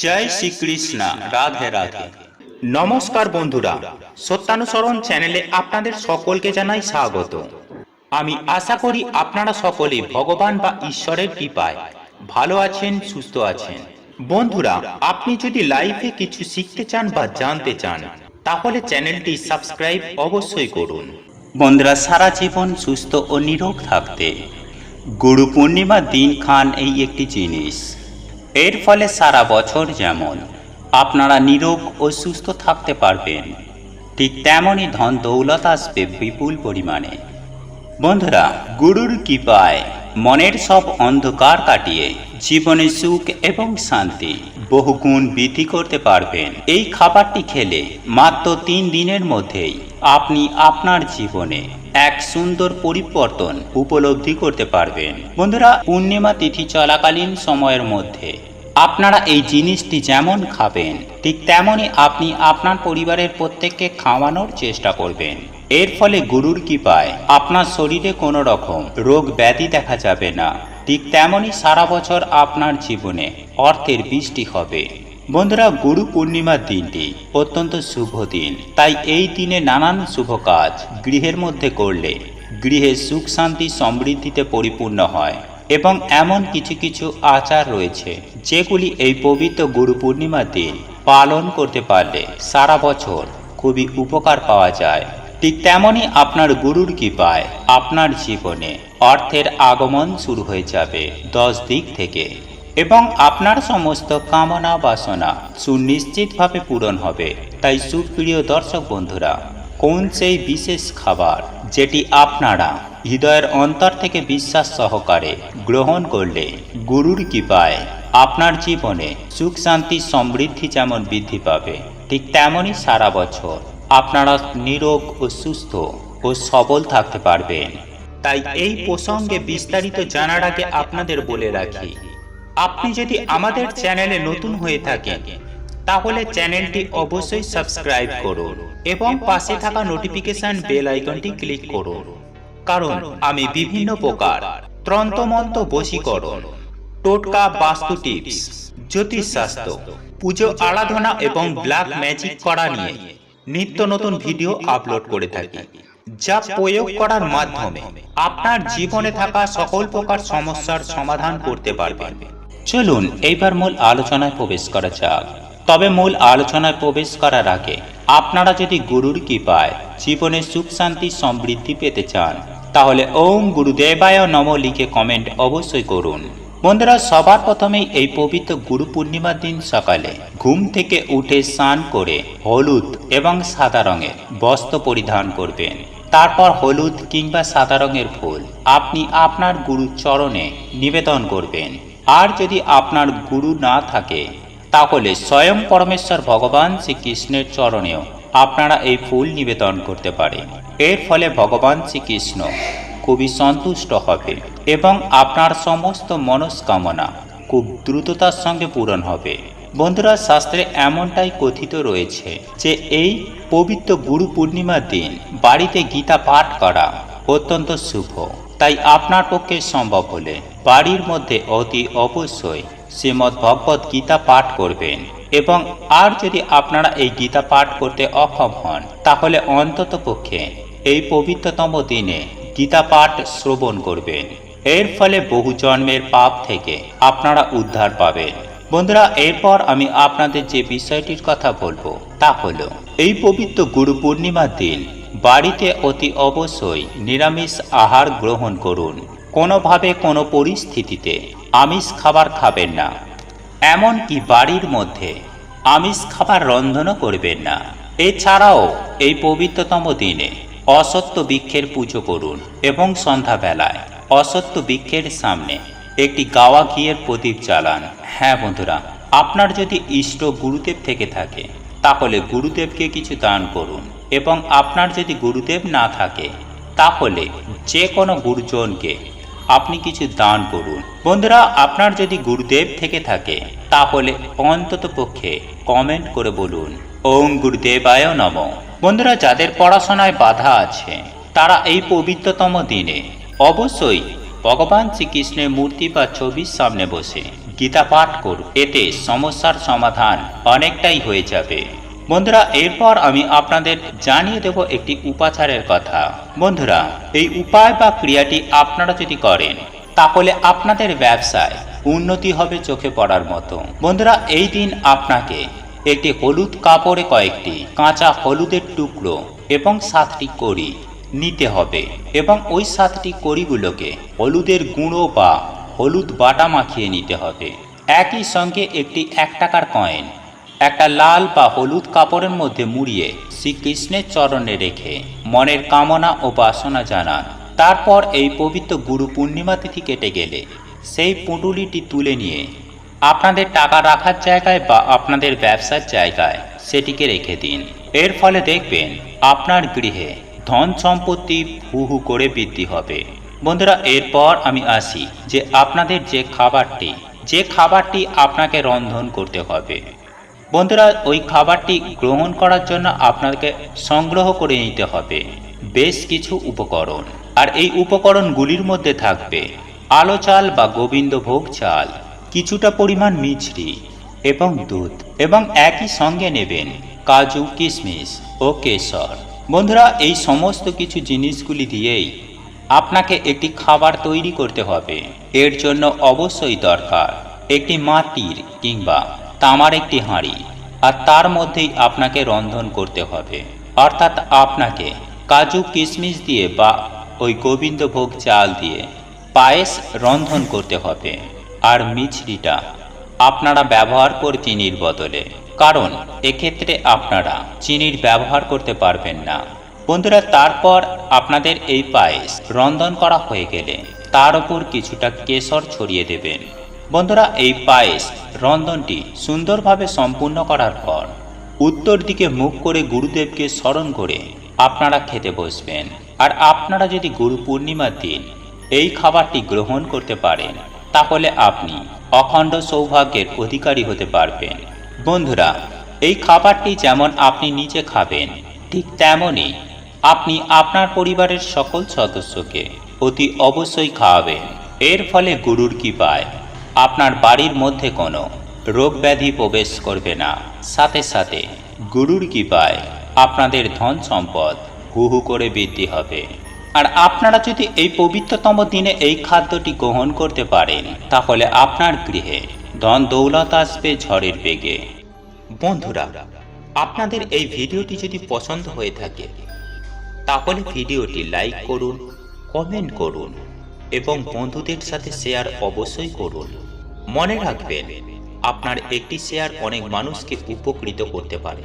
জয় শ্রীকৃষ্ণ। রাধে রাধে। নমস্কার বন্ধুরা, সত্যানুসরণ চ্যানেলে আপনাদের সকলকে জানাই স্বাগত। আমি আশা করি আপনারা সকলে ভগবান বা ঈশ্বরের কৃপায় ভালো আছেন, সুস্থ আছেন। বন্ধুরা, আপনি যদি লাইফে কিছু শিখতে চান বা জানতে চান তাহলে চ্যানেলটি সাবস্ক্রাইব অবশ্যই করুন। বন্ধুরা, সারা জীবন সুস্থ ও নিরোগ থাকতে গুরু পূর্ণিমার দিন খান এই একটি জিনিস। এর ফলে সারা বছর যেমন আপনারা নিরোগ ও সুস্থ থাকতে পারবেন, ঠিক তেমনই ধন দৌলত আসবে বিপুল পরিমাণে। বন্ধুরা, গুরুর কৃপায় মনের সব অন্ধকার কাটিয়ে জীবনে সুখ এবং শান্তি বহুগুণ বৃদ্ধি করতে পারবেন। এই খাবারটি খেলে মাত্র 3 দিনের মধ্যেই আপনি আপনার জীবনে এক সুন্দর পরিবর্তন উপলব্ধি করতে পারবেন। বন্ধুরা, পূর্ণিমা তিথি চলাকালীন সময়ের মধ্যে আপনারা এই জিনিসটি যেমন খাবেন, ঠিক তেমনই আপনি আপনার পরিবারের প্রত্যেককে খাওয়ানোর চেষ্টা করবেন। এর ফলে গুরুর কৃপায় আপনার শরীরে কোনো রকম রোগ ব্যাধি দেখা যাবে না, ঠিক তেমনই সারা বছর আপনার জীবনে অর্থের বৃষ্টি হবে। বন্ধুরা, গুরু পূর্ণিমার দিনটি অত্যন্ত শুভ দিন, তাই এই দিনে নানান শুভ কাজ গৃহের মধ্যে করলে গৃহে সুখ শান্তি সমৃদ্ধিতে পরিপূর্ণ হয়। এবং এমন কিছু কিছু আচার রয়েছে যেগুলি এই পবিত্র গুরু পূর্ণিমার দিন পালন করতে পারলে সারা বছর খুবই উপকার পাওয়া যায়। ঠিক তেমনই আপনার গুরুর কৃপায় আপনার জীবনে অর্থের আগমন শুরু হয়ে যাবে 10 দিক থেকে, এবং আপনার সমস্ত কামনা বাসনা সুনিশ্চিতভাবে পূরণ হবে। তাই সুপ্রিয় দর্শক বন্ধুরা, কোন সেই বিশেষ খাবার যেটি আপনারা হৃদয়ের অন্তর থেকে বিশ্বাস সহকারে গ্রহণ করলে গুরুর কৃপায় আপনার জীবনে সুখ শান্তি সমৃদ্ধি যেমন বৃদ্ধি পাবে, ঠিক তেমনই সারা বছর আপনারা নিরোগ ও সুস্থ ও সবল থাকতে পারবেন। তাই এই প্রসঙ্গে বিস্তারিত জানার আগে আপনাদের বলে রাখি, আপনি যদি আমাদের চ্যানেলে নতুন হয়ে থাকেন তাহলে চ্যানেলটি অবশ্যই সাবস্ক্রাইব করুন এবং পাশে থাকা নোটিফিকেশন বেল আইকনটি ক্লিক করুন, কারণ আমি বিভিন্ন প্রকার তন্ত্রমন্ত্র, বশীকরণ, টোটকা, বাস্তু টিপস, জ্যোতিষশাস্ত্র, পুজো আরাধনা এবং ব্ল্যাক ম্যাজিক করা নিয়ে নিত্য নতুন ভিডিও আপলোড করে থাকি, যা প্রয়োগ করার মাধ্যমে আপনার জীবনে থাকা সকল প্রকার সমস্যার সমাধান করতে পারবেন। চলুন এইবার মূল আলোচনায় প্রবেশ করা যাক। তবে মূল আলোচনায় প্রবেশ করার আগে আপনারা যদি গুরুর কৃপায় জীবনে সুখ শান্তি সমৃদ্ধি পেতে চান তাহলে ওম গুরুদেবায় নমঃ লিখে কমেন্ট অবশ্যই করুন। বন্ধুরা, সবার প্রথমেই এই পবিত্র গুরু পূর্ণিমার দিন সকালে ঘুম থেকে উঠে স্নান করে হলুদ এবং সাদা রঙের বস্ত্র পরিধান করবেন। তারপর হলুদ কিংবা সাদা রঙের ফুল আপনি আপনার গুরুর চরণে নিবেদন করবেন। আর যদি আপনার গুরু না থাকে তাহলে স্বয়ং পরমেশ্বর ভগবান শ্রীকৃষ্ণের চরণেও আপনারা এই ফুল নিবেদন করতে পারেন। এর ফলে ভগবান শ্রীকৃষ্ণ খুবই সন্তুষ্ট হবে এবং আপনার সমস্ত মনস্কামনা খুব দ্রুততার সঙ্গে পূরণ হবে। বন্ধুরা, শাস্ত্রে এমনটাই কথিত রয়েছে যে এই পবিত্র গুরু পূর্ণিমার দিন বাড়িতে গীতা পাঠ করা অত্যন্ত শুভ। তাই আপনার পক্ষে সম্ভব হলে বাড়ির মধ্যে অতি অবশ্যই শ্রীমদ্ ভগবত গীতা পাঠ করবেন। এবং আর যদি আপনারা এই গীতা পাঠ করতে অক্ষম হন তাহলে অন্তত পক্ষে এই পবিত্রতম দিনে গীতা পাঠ শ্রবণ করবেন। এর ফলে বহু জন্মের পাপ থেকে আপনারা উদ্ধার পাবেন। বন্ধুরা, এরপর আমি আপনাদের যে বিষয়টির কথা বলবো তা হলো, এই পবিত্র গুরু পূর্ণিমার দিন বাড়িতে অতি অবশ্যই নিরামিষ আহার গ্রহণ করুন। কোনোভাবে কোনো পরিস্থিতিতে আমিষ খাবার খাবেন না, এমনকি বাড়ির মধ্যে আমিষ খাবার রন্ধনও করবেন না। এছাড়াও এই পবিত্রতম দিনে অসত্য বৃক্ষের পুজো করুন এবং সন্ধ্যাবেলায় অসত্য বৃক্ষের সামনে একটি গাওয়া ঘিয়ের প্রদীপ জ্বালান। হ্যাঁ বন্ধুরা, আপনার যদি ইষ্ট গুরুদেব থেকে থাকে তাহলে গুরুদেবকে কিছু দান করুন, এবং আপনার যদি গুরুদেব না থাকে তাহলে যে কোনো গুরুজনকে আপনি কিছু দান করুন। বন্ধুরা, আপনার যদি গুরুদেব থেকে থাকে তাহলে অন্তত পক্ষে কমেন্ট করে বলুন ওম গুরুদেবায় নমঃ। বন্ধুরা, যাদের পড়াশোনায় বাধা আছে তারা এই পবিত্রতম দিনে অবশ্যই ভগবান শ্রীকৃষ্ণের মূর্তি বা ছবির সামনে বসে গীতা পাঠ করুন, এতে সমস্যার সমাধান অনেকটাই হয়ে যাবে। বন্ধুরা, এরপর আমি আপনাদের জানিয়ে দেব একটি উপাচারের কথা। বন্ধুরা, এই উপায় বা ক্রিয়াটি আপনারা যদি করেন তাহলে আপনাদের ব্যবসায় উন্নতি হবে চোখে পড়ার মতো। বন্ধুরা, এই দিন আপনাকে একটি হলুদ কাপড়ে কয়েকটি কাঁচা হলুদের টুকরো এবং 7টি কড়ি নিতে হবে এবং ওই 7টি কড়িগুলোকে হলুদের গুঁড়ো বা হলুদ বাটা মাখিয়ে নিতে হবে। একই সঙ্গে একটি 1 টাকার কয়েন একটা লাল বা হলুদ কাপড়ের মধ্যে মুড়িয়ে শ্রীকৃষ্ণের চরণে রেখে মনের কামনা ও বাসনা জানান। তারপর এই পবিত্র গুরু পূর্ণিমা তিথি কেটে গেলে সেই পুঁটুলিটি তুলে নিয়ে আপনাদের টাকা রাখার জায়গায় বা আপনাদের ব্যবসার জায়গায় সেটিকে রেখে দিন। এর ফলে দেখবেন আপনার গৃহে ধন সম্পত্তি হু হু করে বৃদ্ধি হবে। বন্ধুরা, এরপর আমি আসি যে আপনাদের যে খাবারটি আপনাকে রন্ধন করতে হবে। বন্ধুরা, ওই খাবারটি গ্রহণ করার জন্য আপনাকে সংগ্রহ করে নিতে হবে বেশ কিছু উপকরণ। আর এই উপকরণগুলির মধ্যে থাকবে আলো চাল বা গোবিন্দভোগ চাল, কিছুটা পরিমাণ মিছরি এবং দুধ, এবং একই সঙ্গে নেবেন কাজু, কিশমিশ ও কেশর। বন্ধুরা, এই সমস্ত কিছু জিনিসগুলি দিয়েই আপনাকে একটি খাবার তৈরি করতে হবে। এর জন্য অবশ্যই দরকার একটি মাটির কিংবা তামার একটি হাঁড়ি, আর তার মধ্যেই আপনাকে রন্ধন করতে হবে। অর্থাৎ আপনাকে কাজু কিশমিশ দিয়ে বা ওই গোবিন্দভোগ চাল দিয়ে পায়েস রন্ধন করতে হবে। আর মিছরিটা আপনারা ব্যবহার করে চিনির বদলে, কারণ এক্ষেত্রে আপনারা চিনির ব্যবহার করতে পারবেন না। বন্ধুরা, তারপর আপনাদের এই পায়েস রন্ধন করা হয়ে গেলে তার উপর কিছুটা কেশর ছড়িয়ে দেবেন। বন্ধুরা, এই পায়েস রন্ধনটি সুন্দরভাবে সম্পূর্ণ করার পর উত্তর দিকে মুখ করে গুরুদেবকে স্মরণ করে আপনারা খেতে বসবেন। আর আপনারা যদি গুরু পূর্ণিমার দিন এই খাবারটি গ্রহণ করতে পারেন তাহলে আপনি অখণ্ড সৌভাগ্যের অধিকারী হতে পারবেন। বন্ধুরা, এই খাবারটি যেমন আপনি নিজে খাবেন ঠিক তেমনই আপনি আপনার পরিবারের সকল সদস্যকে অতি অবশ্যই খাওয়াবেন। এর ফলে গুরুর কৃপায় আপনার বাড়ির মধ্যে কোনো রোগ ব্যাধি প্রবেশ করবে না। সাথে সাথে গুরুর কৃপায় আপনাদের ধন সম্পদ হু হু করে বৃদ্ধি হবে। আর আপনারা যদি এই পবিত্রতম দিনে এই খাদ্যটি গ্রহণ করতে পারেন তাহলে আপনার গৃহে ধন দৌলত আসবে ঝড়ের বেগে। বন্ধুরা, আপনাদের এই ভিডিওটি যদি পছন্দ হয়ে থাকে তাহলে ভিডিওটি লাইক করুন, কমেন্ট করুন এবং বন্ধুদের সাথে শেয়ার অবশ্যই করুন। মনে রাখবেন, আপনার একটি শেয়ার অনেক মানুষকে উপকৃত করতে পারে।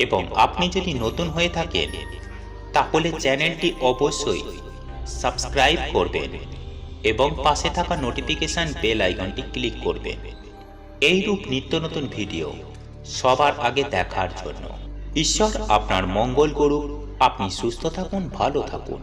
এবং আপনি যদি নতুন হয়ে থাকেন তাহলে চ্যানেলটি অবশ্যই সাবস্ক্রাইব করবেন এবং পাশে থাকা নোটিফিকেশন বেল আইকনটি ক্লিক করবেন এইরূপ নিত্য নতুন ভিডিও সবার আগে দেখার জন্য। ঈশ্বর আপনার মঙ্গল করুক। আপনি সুস্থ থাকুন, ভালো থাকুন।